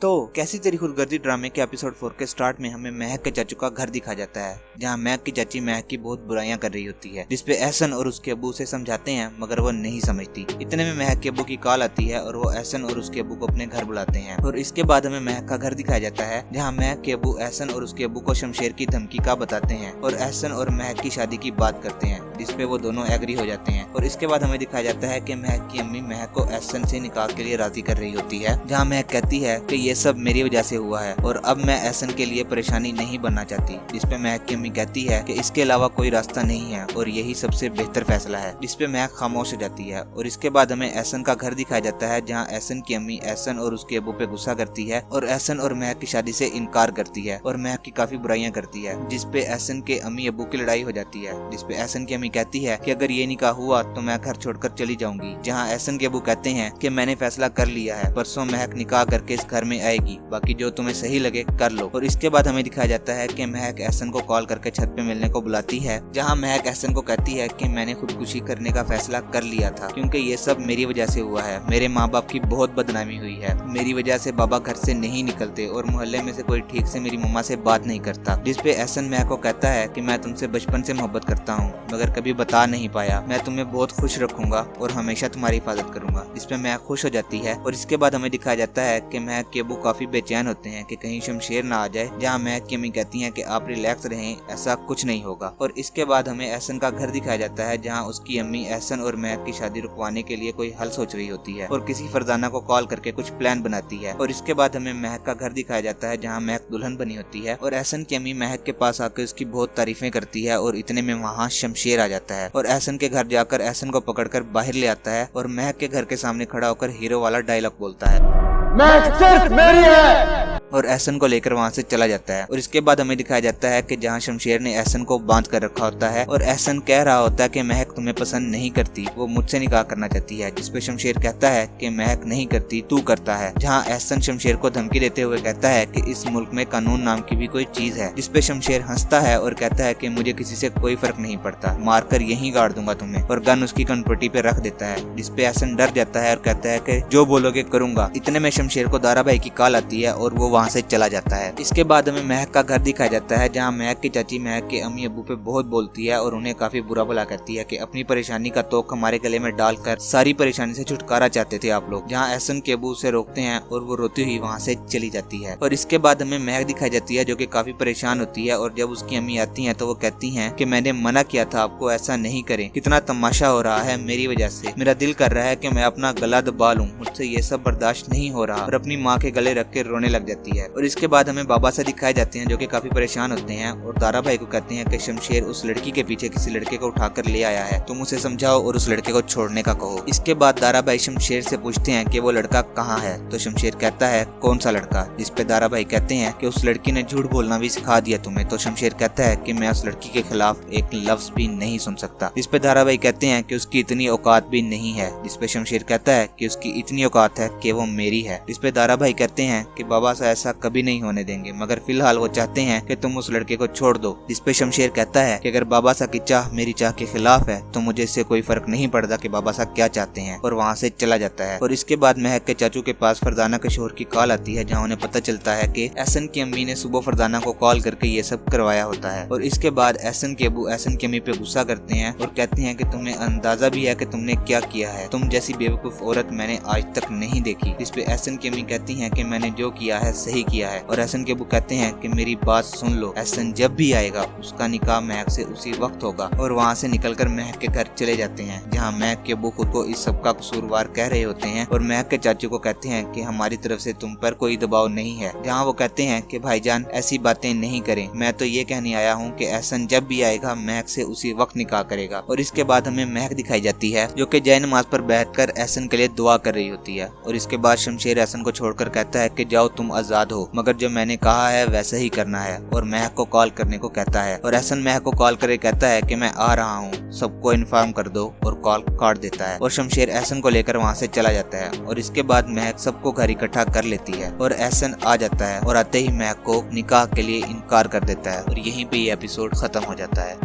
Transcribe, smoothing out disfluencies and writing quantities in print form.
तो कैसी तेरी खुदगर्जी ड्रामे के एपिसोड 4 के स्टार्ट में हमें महक के चाचू का घर दिखाया जाता है, जहां महक की चाची महक की बहुत बुराइयां कर रही होती है, जिसपे एहसन और उसके अब्बू उसे समझाते हैं मगर वो नहीं समझती। इतने में महक के अब्बू की कॉल आती है और वो एहसन और उसके अब्बू को अपने घर बुलाते हैं। और इसके बाद हमें महक का घर दिखाया जाता है, जहाँ महक के अब्बू एहसन और उसके अब्बू को शमशेर की धमकी का बताते हैं और एहसन और महक की शादी की बात करते हैं, जिसपे वो दोनों एग्री हो जाते हैं। और इसके बाद हमें दिखाया जाता है कि महक की अम्मी महक को एहसन से निकाह के लिए राजी कर रही होती है, जहाँ महक कहती है कि ये सब मेरी वजह से हुआ है और अब मैं एहसन के लिए परेशानी नहीं बनना चाहती। जिसपे महक की अम्मी कहती है कि इसके अलावा कोई रास्ता नहीं है और यही सबसे बेहतर फैसला है। जिसपे महक खामोश हो जाती है। और इसके बाद हमें एहसन का घर दिखाया जाता है, जहाँ एहसन की अम्मी एहसन और उसके अब्बू पे गुस्सा करती है और एहसन और महक की शादी से इनकार करती है और महक की काफी बुराइयां करती है। जिसपे एहसन के अम्मी अब्बू की लड़ाई हो जाती है। जिसपे एहसन की अम्मी कहती है कि अगर ये निकाह हुआ तो मैं घर छोड़कर चली जाऊंगी, जहाँ एहसन के अब्बू कहते हैं कि मैंने फैसला कर लिया है, परसों महक निकाह करके इस घर में आएगी, बाकी जो तुम्हें सही लगे कर लो। और इसके बाद हमें दिखाया जाता है कि महक एहसन को कॉल करके छत पे मिलने को बुलाती है, जहाँ महक एहसन को कहती है कि मैंने खुदकुशी करने का फैसला कर लिया था क्योंकि ये सब मेरी वजह से हुआ है। मेरे माँ बाप की बहुत बदनामी हुई है, मेरी वजह से बाबा घर से नहीं निकलते और मोहल्ले में से कोई ठीक से मेरी मम्मा से बात नहीं करता। जिसपे एहसन महक को कहता है कि मैं तुमसे बचपन से मोहब्बत करता हूँ मगर कभी बता नहीं पाया, मैं तुम्हें बहुत खुश रखूंगा और हमेशा तुम्हारी हिफाजत करूंगा। जिसपे महक खुश हो जाती है। और इसके बाद हमें दिखाया जाता है कि महक के अब्बू काफी बेचैन होते हैं कि कहीं शमशेर ना आ जाए, जहाँ महक की अम्मी कहती हैं कि आप रिलैक्स रहें, ऐसा कुछ नहीं होगा। और इसके बाद हमें एहसन का घर दिखाया जाता है, जहाँ उसकी अम्मी एहसन और महक की शादी रुकवाने के लिए कोई हल सोच रही होती है और किसी फरजाना को कॉल करके कुछ प्लान बनाती है। और इसके बाद हमें महक का घर दिखाया जाता है, जहाँ महक दुल्हन बनी होती है और एहसन की अम्मी महक के पास आकर उसकी बहुत तारीफें करती है। और इतने में वहाँ शमशेर आ जाता है और एहसन के घर जाकर एहसन को पकड़कर बाहर ले आता है और महक के घर के सामने खड़ा होकर हीरो वाला डायलॉग बोलता है, महक सिर्फ मेरी है। और एहसन को लेकर वहां से चला जाता है। और इसके बाद हमें दिखाया जाता है कि जहां शमशेर ने एहसन को बांध कर रखा होता है और एहसन कह रहा होता है कि महक तुम्हें पसंद नहीं करती, वो मुझसे निकाह करना चाहती है। जिसपे शमशेर कहता है कि महक नहीं करती, तू करता है। जहां एहसन शमशेर को धमकी देते हुए कहता है कि इस मुल्क में कानून नाम की भी कोई चीज है। जिसपे शमशेर हंसता है और कहता है कि मुझे किसी से कोई फर्क नहीं पड़ता, मारकर यहीं गाड़ दूंगा तुम्हें, और गन उसकी कनपट्टी पे रख देता है। जिसपे एहसन डर जाता है और कहता है कि जो बोलोगे करूंगा। इतने में शमशेर को दारा भाई की कॉल आती है और वो वहाँ से चला जाता है। इसके बाद हमें महक का घर दिखाया जाता है, जहाँ महक की चाची महक के अम्मी अब्बू पे बहुत बोलती है और उन्हें काफी बुरा भला कहती है कि अपनी परेशानी का तोक हमारे गले में डालकर सारी परेशानी से छुटकारा चाहते थे आप लोग। जहाँ एहसन के अब्बू उसे रोकते हैं और वो रोती हुई वहाँ से चली जाती है। और इसके बाद हमें महक दिखाई जाती है, जो कि काफी परेशान होती है। और जब उसकी अम्मी आती है तो वो कहती है कि मैंने मना किया था आपको, ऐसा नहीं करें, कितना तमाशा हो रहा है मेरी वजह से, मेरा दिल कर रहा है कि मैं अपना गला दबा लूं, मुझसे ये सब बर्दाश्त नहीं हो रहा। और अपनी माँ के गले रख के रोने लग जाती है। और इसके बाद हमें बाबा से दिखाए जाते हैं, जो कि काफी परेशान होते हैं और दारा भाई को कहते हैं कि शमशेर उस लड़की के पीछे किसी लड़के को उठाकर ले आया है, तुम उसे समझाओ और उस लड़के को छोड़ने का कहो। इसके बाद दारा भाई शमशेर से पूछते हैं कि वो लड़का कहाँ है, तो शमशेर कहता है कौन सा लड़का। जिसपे दारा भाई कहते हैं कि उस लड़की ने झूठ बोलना भी सिखा दिया तुम्हें। तो शमशेर कहता है कि मैं उस लड़की के खिलाफ एक लफ्ज भी नहीं सुन सकता। जिसपे दारा भाई कहते हैं कि उसकी इतनी औकात भी नहीं है। जिसपे शमशेर कहता है कि उसकी इतनी औकात है कि वो मेरी है। जिसपे दारा भाई कहते हैं कि बाबा से ऐसा कभी नहीं होने देंगे, मगर फिलहाल वो चाहते हैं कि तुम उस लड़के को छोड़ दो। जिसपे शमशेर कहता है कि अगर बाबा साहब की चाह मेरी चाह के खिलाफ है तो मुझे इससे कोई फर्क नहीं पड़ता कि बाबा साहब क्या चाहते हैं, और वहाँ से चला जाता है। और इसके बाद महक के चाचू के पास फरजाना के शोहर की कॉल आती है, जहाँ उन्हें पता चलता है कि एहसन की अम्मी ने सुबह फरजाना को कॉल करके ये सब करवाया होता है। और इसके बाद एहसन के अब्बू एहसन की अम्मी पे गुस्सा करते हैं और कहते हैं कि तुम्हें अंदाजा भी है कि तुमने क्या किया है, तुम जैसी बेवकूफ औरत मैंने आज तक नहीं देखी। जिसपे एहसन की अम्मी कहती है कि मैंने जो किया है सही किया है। और एहसन के अब्बू कहते हैं कि मेरी बात सुन लो, एहसन जब भी आएगा उसका निकाह महक से उसी वक्त होगा। और वहाँ से निकलकर महक के घर चले जाते हैं, जहाँ महक के अब्बू खुद को इस सब का कसूरवार कह रहे होते हैं और महक के चाचू को कहते हैं कि हमारी तरफ से तुम पर कोई दबाव नहीं है। जहाँ वो कहते हैं कि भाईजान ऐसी बातें नहीं करें, मैं तो ये कहने आया हूँ कि एहसन जब भी आएगा महक से उसी वक्त निकाह करेगा। और इसके बाद हमें महक दिखाई जाती है, जो कि जय नमाज पर बैठकर एहसन के लिए दुआ कर रही होती है। और इसके बाद शमशेर एहसन को छोड़कर कहता है कि जाओ तुम आजाद हो, मगर जो मैंने कहा है वैसा ही करना है। और महक को कॉल करने को कहता है और एहसन महक को कॉल करके कहता है कि मैं आ रहा हूँ, सबको इन्फॉर्म कर दो, और कॉल काट देता है। और शमशेर एहसन को लेकर वहाँ से चला जाता है। और इसके बाद महक सबको घर इकट्ठा कर लेती है और एहसन आ जाता है और आते ही महक को निकाह के लिए इनकार कर देता है। और यहीं पे ये एपिसोड खत्म हो जाता है।